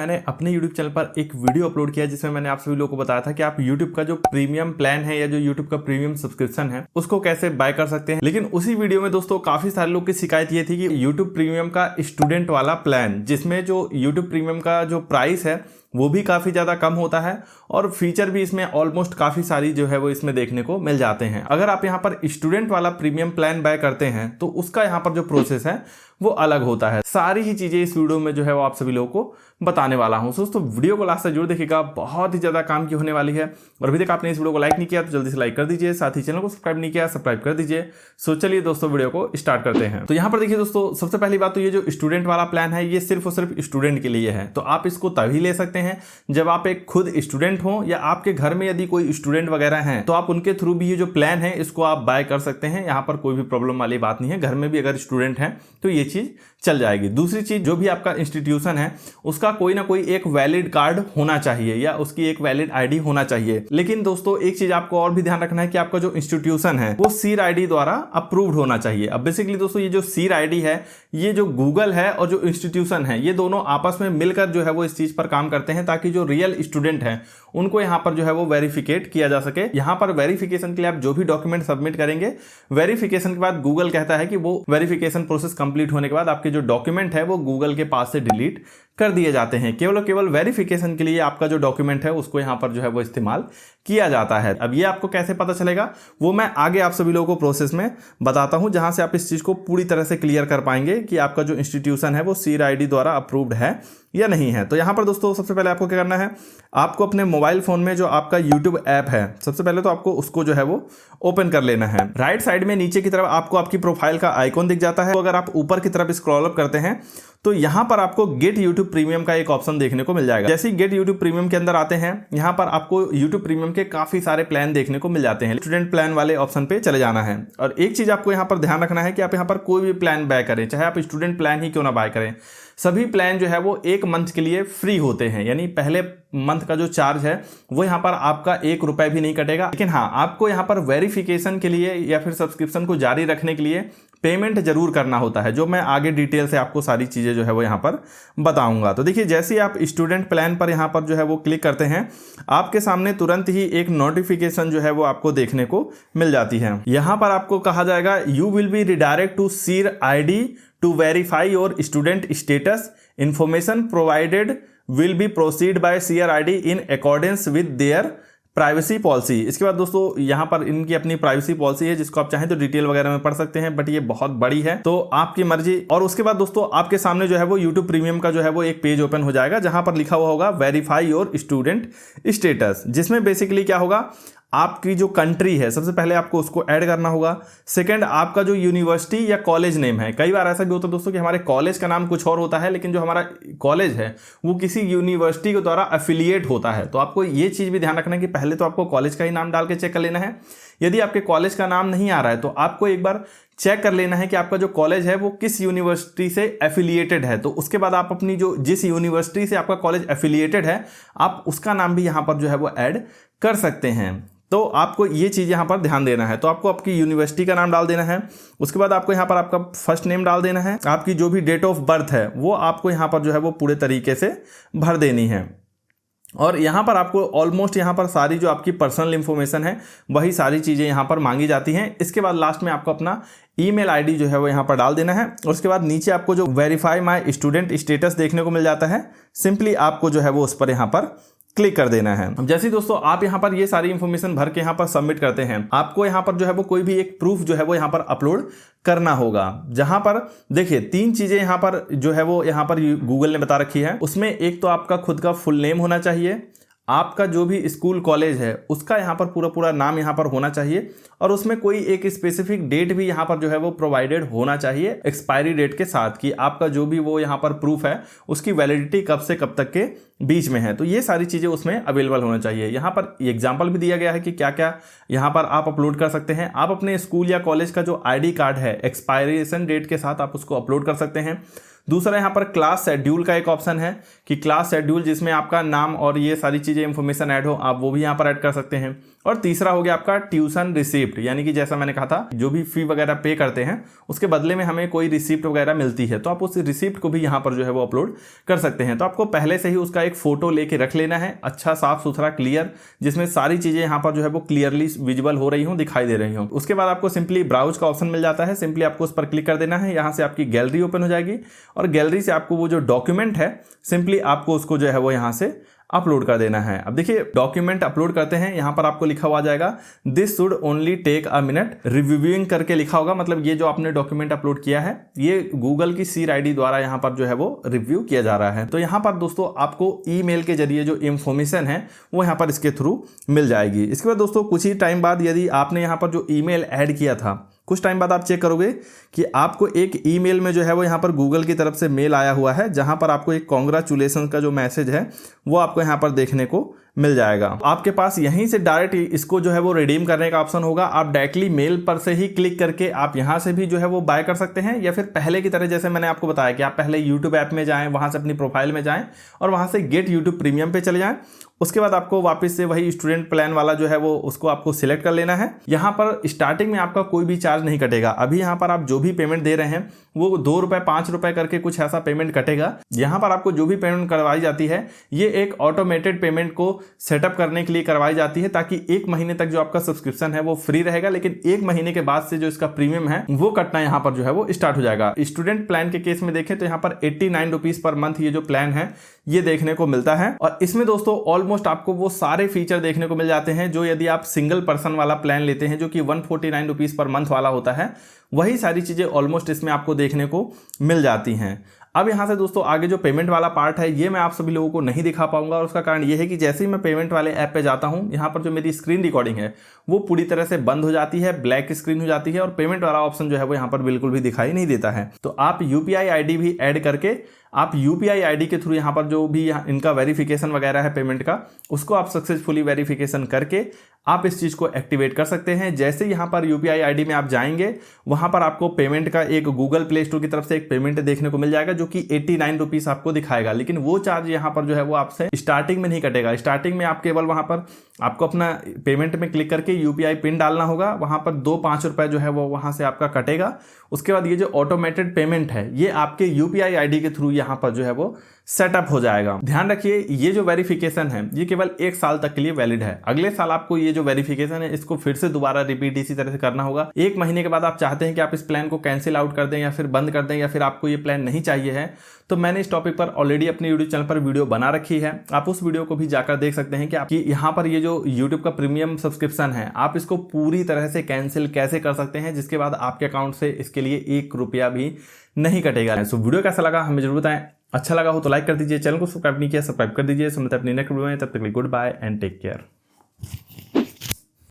मैंने अपने YouTube channel पर एक वीडियो अपलोड किया जिसमें मैंने आप सभी लोगों को बताया था कि आप YouTube का जो प्रीमियम प्लान है या जो YouTube का प्रीमियम सब्सक्रिप्शन है उसको कैसे बाय कर सकते हैं। लेकिन उसी वीडियो में दोस्तों काफी सारे लोग की शिकायत ये थी कि YouTube प्रीमियम का स्टूडेंट वाला प्लान, जिसमें जो YouTube प्रीमियम का जो प्राइस है वो भी काफ़ी ज़्यादा कम होता है और फीचर भी इसमें ऑलमोस्ट काफ़ी सारी जो है वो इसमें देखने को मिल जाते हैं। अगर आप यहाँ पर स्टूडेंट वाला प्रीमियम प्लान बाय करते हैं तो उसका यहाँ पर जो प्रोसेस है वो अलग होता है। सारी ही चीज़ें इस वीडियो में जो है वो आप सभी लोगों को बताने वाला हूँ। दोस्तों वीडियो को लास्ट तक जरूर देखिएगा, बहुत ही ज़्यादा काम की होने वाली है। और अभी तक आपने इस वीडियो को लाइक नहीं किया तो जल्दी से लाइक कर दीजिए, साथ ही चैनल को सब्सक्राइब नहीं किया सब्सक्राइब कर दीजिए। सो चलिए दोस्तों वीडियो को स्टार्ट करते हैं। तो यहाँ पर देखिए दोस्तों, सबसे पहली बात तो ये जो स्टूडेंट वाला प्लान है ये सिर्फ और सिर्फ स्टूडेंट के लिए है। तो आप इसको तभी ले सकते हैं जब आप एक खुद स्टूडेंट हो या आपके घर में यदि कोई स्टूडेंट वगैरह हैं तो आप उनके थ्रू भी ये जो प्लान है इसको आप बाय कर सकते हैं। यहाँ पर कोई भी प्रॉब्लम वाली बात नहीं है, घर में भी अगर स्टूडेंट हैं तो ये चीज चल जाएगी। दूसरी चीज, जो भी आपका इंस्टीट्यूशन है उसका कोई ना कोई एक वैलिड कार्ड होना चाहिए या उसकी एक वैलिड आईडी होना चाहिए। लेकिन दोस्तों एक चीज आपको और भी ध्यान रखना है कि आपका जो इंस्टीट्यूशन है वो सीर आईडी द्वारा अप्रूव्ड होना चाहिए। अब बेसिकली दोस्तों ये जो सीर आईडी है ये जो गूगल है और जो इंस्टीट्यूशन है ये दोनों आपस में मिलकर जो है वो इस चीज पर काम करते हैं ताकि जो रियल स्टूडेंट है उनको यहाँ पर जो है वो वेरिफिकेट किया जा सके। यहाँ पर वेरिफिकेशन के लिए आप जो भी डॉक्यूमेंट सबमिट करेंगे, वेरिफिकेशन के बाद गूगल कहता है कि वो वेरिफिकेशन प्रोसेस कंप्लीट होने के बाद आपके जो डॉक्यूमेंट है वो गूगल के पास से डिलीट कर दिए जाते हैं। केवल वेरिफिकेशन के लिए आपका जो डॉक्यूमेंट है उसको यहाँ पर जो है वो इस्तेमाल किया जाता है। अब ये आपको कैसे पता चलेगा वो मैं आगे आप सभी लोगों को प्रोसेस में बताता हूं, जहां से आप इस चीज को पूरी तरह से क्लियर कर पाएंगे कि आपका जो इंस्टीट्यूशन है वो सीर आईडी द्वारा अप्रूव्ड है या नहीं है। तो यहां पर दोस्तों सबसे पहले आपको क्या करना है, आपको अपने मोबाइल फोन में जो आपका YouTube ऐप है सबसे पहले तो आपको उसको जो है वो ओपन कर लेना है। राइट साइड में नीचे की तरफ आपको आपकी प्रोफाइल का आइकॉन दिख जाता है। तो अगर आप ऊपर की तरफ स्क्रॉल अप करते हैं तो यहां पर आपको गेट YouTube प्रीमियम का एक ऑप्शन देखने को मिल जाएगा। जैसे ही गेट YouTube प्रीमियम के अंदर आते हैं यहां पर आपको YouTube प्रीमियम के काफी सारे प्लान देखने को मिल जाते हैं। स्टूडेंट प्लान वाले ऑप्शन पे चले जाना है और एक चीज आपको यहां पर ध्यान रखना है कि आप यहां पर कोई भी प्लान बाय करें, चाहे आप स्टूडेंट प्लान ही क्यों ना बाय करें, सभी प्लान जो है वो एक मंथ के लिए फ्री होते हैं। यानी पहले मंथ का जो चार्ज है वो यहाँ पर आपका ₹1 भी नहीं कटेगा। लेकिन हाँ, आपको यहाँ पर वेरिफिकेशन के लिए या फिर सब्सक्रिप्शन को जारी रखने के लिए पेमेंट जरूर करना होता है, जो मैं आगे डिटेल से आपको सारी चीजें जो है वो यहाँ पर बताऊंगा। तो देखिए, जैसे ही आप स्टूडेंट प्लान पर यहाँ पर जो है वो क्लिक करते हैं आपके सामने तुरंत ही एक नोटिफिकेशन जो है वो आपको देखने को मिल जाती है। यहाँ पर आपको कहा जाएगा you will be redirect to seer ID to verify your student status. Information provided will be proceed by CRID in accordance with their privacy policy. इसके बाद दोस्तों यहाँ पर इनकी अपनी प्राइवेसी पॉलिसी है जिसको आप चाहें तो डिटेल वगैरह में पढ़ सकते हैं, बट ये बहुत बड़ी है तो आपकी मर्जी। और उसके बाद दोस्तों आपके सामने जो है वो YouTube प्रीमियम का जो है वो एक पेज ओपन हो जाएगा जहां पर लिखा हुआ होगा वेरीफाई योर स्टूडेंट स्टेटस, जिसमें बेसिकली क्या होगा, आपकी जो कंट्री है सबसे पहले आपको उसको ऐड करना होगा। सेकंड, आपका जो यूनिवर्सिटी या कॉलेज नेम है, कई बार ऐसा भी होता है दोस्तों कि हमारे कॉलेज का नाम कुछ और होता है लेकिन जो हमारा कॉलेज है वो किसी यूनिवर्सिटी के द्वारा एफिलिएट होता है। तो आपको ये चीज भी ध्यान रखना है कि पहले तो आपको कॉलेज का ही नाम डाल के चेक कर लेना है। यदि आपके कॉलेज का नाम नहीं आ रहा है तो आपको एक बार चेक कर लेना है कि आपका जो कॉलेज है वो किस यूनिवर्सिटी से एफिलिएटेड है। तो उसके बाद आप अपनी जो जिस यूनिवर्सिटी से आपका कॉलेज एफिलिएटेड है आप उसका नाम भी यहाँ पर जो है वो ऐड कर सकते हैं। तो आपको ये चीज़ यहाँ पर ध्यान देना है। तो आपको आपकी यूनिवर्सिटी का नाम डाल देना है, उसके बाद आपको यहाँ पर आपका फर्स्ट नेम डाल देना है, आपकी जो भी डेट ऑफ बर्थ है वो आपको यहाँ पर जो है वो पूरे तरीके से भर देनी है। और यहाँ पर आपको ऑलमोस्ट यहाँ पर सारी जो आपकी पर्सनल इंफॉर्मेशन है वही सारी चीज़ें यहाँ पर मांगी जाती हैं। इसके बाद लास्ट में आपको अपना ईमेल आईडी जो है वो यहाँ पर डाल देना है और उसके बाद नीचे आपको जो वेरीफाई माय स्टूडेंट स्टेटस देखने को मिल जाता है, सिंपली आपको जो है वो उस पर यहाँ पर क्लिक कर देना है। अब जैसे दोस्तों आप यहाँ पर ये सारी इंफॉर्मेशन भर के यहाँ पर सबमिट करते हैं, आपको यहाँ पर जो है वो कोई भी एक प्रूफ जो है वो यहाँ पर अपलोड करना होगा। जहां पर देखिए 3 चीजें यहाँ पर जो है वो यहाँ पर गूगल ने बता रखी है। उसमें एक तो आपका खुद का फुल नेम होना चाहिए, आपका जो भी स्कूल कॉलेज है उसका यहाँ पर पूरा नाम यहाँ पर होना चाहिए और उसमें कोई एक स्पेसिफिक डेट भी यहाँ पर जो है वो प्रोवाइडेड होना चाहिए एक्सपायरी डेट के साथ, कि आपका जो भी वो यहाँ पर प्रूफ है उसकी वैलिडिटी कब से कब तक के बीच में है। तो ये सारी चीज़ें उसमें अवेलेबल होना चाहिए। यहाँ पर एग्जाम्पल भी दिया गया है कि क्या क्या यहाँ पर आप अपलोड कर सकते हैं। आप अपने स्कूल या कॉलेज का जो ID कार्ड है एक्सपायरेशन डेट के साथ आप उसको अपलोड कर सकते हैं। दूसरा यहाँ पर क्लास शेड्यूल का एक ऑप्शन है कि क्लास शेड्यूल, जिसमें आपका नाम और ये सारी चीज़ें इंफॉर्मेशन ऐड हो, आप वो भी यहाँ पर ऐड कर सकते हैं। और तीसरा हो गया आपका ट्यूशन रिसिप्ट, यानी कि जैसा मैंने कहा था जो भी फी वगैरह पे करते हैं उसके बदले में हमें कोई रिसिप्ट वगैरह मिलती है, तो आप उस रिसिप्ट को भी यहाँ पर जो है वो अपलोड कर सकते हैं। तो आपको पहले से ही उसका एक फोटो लेके रख लेना है, अच्छा साफ सुथरा क्लियर, जिसमें सारी चीज़ें यहाँ पर जो है वो क्लियरली विजिबल हो रही हूँ, दिखाई दे रही हूँ। उसके बाद आपको सिंपली ब्राउज का ऑप्शन मिल जाता है, सिंपली आपको उस पर क्लिक कर देना है। यहाँ से आपकी गैलरी ओपन हो जाएगी और गैलरी से आपको वो जो डॉक्यूमेंट है सिंपली आपको उसको जो है वो यहाँ से अपलोड कर देना है। अब देखिए डॉक्यूमेंट अपलोड करते हैं, यहाँ पर आपको लिखा हुआ आ जाएगा this should only take a minute reviewing करके लिखा होगा, मतलब ये जो आपने डॉक्यूमेंट अपलोड किया है ये गूगल की सीर आईडी द्वारा यहाँ पर जो है वो रिव्यू किया जा रहा है। तो यहाँ पर दोस्तों आपको ईमेल के जरिए जो इंफॉर्मेशन है वो यहाँ पर इसके थ्रू मिल जाएगी। इसके बाद दोस्तों कुछ ही टाइम बाद यदि आपने यहाँ पर जो ईमेल ऐड किया था, कुछ टाइम बाद आप चेक करोगे कि आपको एक ईमेल में जो है वो यहाँ पर गूगल की तरफ से मेल आया हुआ है, जहाँ पर आपको एक कॉन्ग्रेचुलेशन का जो मैसेज है वो आपको यहाँ पर देखने को मिल जाएगा। आपके पास यहीं से डायरेक्ट इसको जो है वो रिडीम करने का ऑप्शन होगा। आप डायरेक्टली मेल पर से ही क्लिक करके आप यहाँ से भी जो है वो बाय कर सकते हैं, या फिर पहले की तरह जैसे मैंने आपको बताया कि आप पहले यूट्यूब ऐप में जाएं, वहाँ से अपनी प्रोफाइल में जाएं और वहाँ से गेट यूट्यूब प्रीमियम पे चले जाएं। उसके बाद आपको वापस से वही स्टूडेंट प्लान वाला जो है वो उसको आपको सिलेक्ट कर लेना है। यहाँ पर स्टार्टिंग में आपका कोई भी चार्ज नहीं कटेगा। अभी यहाँ पर आप जो भी पेमेंट दे रहे हैं वो 2 रुपए 5 रुपए करके कुछ ऐसा पेमेंट कटेगा। यहाँ पर आपको जो भी पेमेंट करवाई जाती है ये एक ऑटोमेटेड पेमेंट को सेटअप करने के लिए करवाई जाती है, ताकि 1 महीने तक जो आपका सब्सक्रिप्शन है वो फ्री रहेगा, लेकिन 1 महीने के बाद से जो इसका प्रीमियम है वो कटना यहाँ पर जो है वो स्टार्ट हो जाएगा। स्टूडेंट प्लान के केस में देखें तो यहाँ पर 89 रुपीज पर मंथ ये जो प्लान है ये देखने को मिलता है। और इसमें दोस्तों ऑलमोस्ट आपको वो सारे फीचर देखने को मिल जाते हैं जो यदि आप सिंगल पर्सन वाला प्लान लेते हैं जो कि 149 रुपीज पर मंथ वाला होता है, वही सारी चीजें ऑलमोस्ट इसमें आपको देखने को मिल जाती हैं। अब यहाँ से दोस्तों आगे जो पेमेंट वाला पार्ट है ये मैं आप सभी लोगों को नहीं दिखा पाऊंगा, और उसका कारण ये है कि जैसे ही मैं पेमेंट वाले ऐप पे जाता हूँ यहाँ पर जो मेरी स्क्रीन रिकॉर्डिंग है वो पूरी तरह से बंद हो जाती है, ब्लैक स्क्रीन हो जाती है और पेमेंट वाला ऑप्शन जो है वो यहाँ पर बिल्कुल भी दिखाई नहीं देता है। तो आप यूपीआई आईडी भी ऐड करके आप यूपीआई आईडी के थ्रू यहाँ पर जो भी इनका वेरिफिकेशन वगैरह है पेमेंट का, उसको आप सक्सेसफुली वेरिफिकेशन करके आप इस चीज़ को एक्टिवेट कर सकते हैं। जैसे यहाँ पर यूपीआई आईडी में आप जाएंगे वहाँ पर आपको पेमेंट का एक गूगल प्ले स्टोर की तरफ से एक पेमेंट देखने को मिल जाएगा जो कि 89 रुपीज़ आपको दिखाएगा, लेकिन वो चार्ज यहाँ पर जो है वो आपसे स्टार्टिंग में नहीं कटेगा। स्टार्टिंग में आप केवल वहाँ पर आपको अपना पेमेंट में क्लिक करके यूपीआई पिन डालना होगा, वहाँ पर 2-5 रुपए जो है वो वहाँ से आपका कटेगा। उसके बाद ये जो ऑटोमेटेड पेमेंट है ये आपके यूपीआई आईडी के थ्रू यहाँ पर जो है वो सेटअप हो जाएगा। ध्यान रखिए ये जो वेरिफिकेशन है ये केवल 1 साल तक के लिए वैलिड है। अगले साल आपको ये जो वेरिफिकेशन है इसको फिर से दोबारा रिपीट इसी तरह से करना होगा। 1 महीने के बाद आप चाहते हैं कि आप इस प्लान को कैंसिल आउट कर दें या फिर बंद कर दें, या फिर आपको ये प्लान नहीं चाहिए है, तो मैंने इस टॉपिक पर ऑलरेडी अपने यूट्यूब चैनल पर वीडियो बना रखी है। आप उस वीडियो को भी जाकर देख सकते हैं कि आपकी यहाँ पर ये जो यूट्यूब का प्रीमियम सब्सक्रिप्शन है आप इसको पूरी तरह से कैंसिल कैसे कर सकते हैं, जिसके बाद आपके अकाउंट से इसके लिए 1 रुपया भी नहीं कटेगा। सो वीडियो कैसा लगा हमें जरूर बताएं। अच्छा लगा हो तो लाइक कर दीजिए, चैनल को सब्सक्राइब नहीं किया सब्सक्राइब कर दीजिए। सुनते हैं अपनी नेक्स्ट वीडियो में, तब तक के लिए good bye and take care.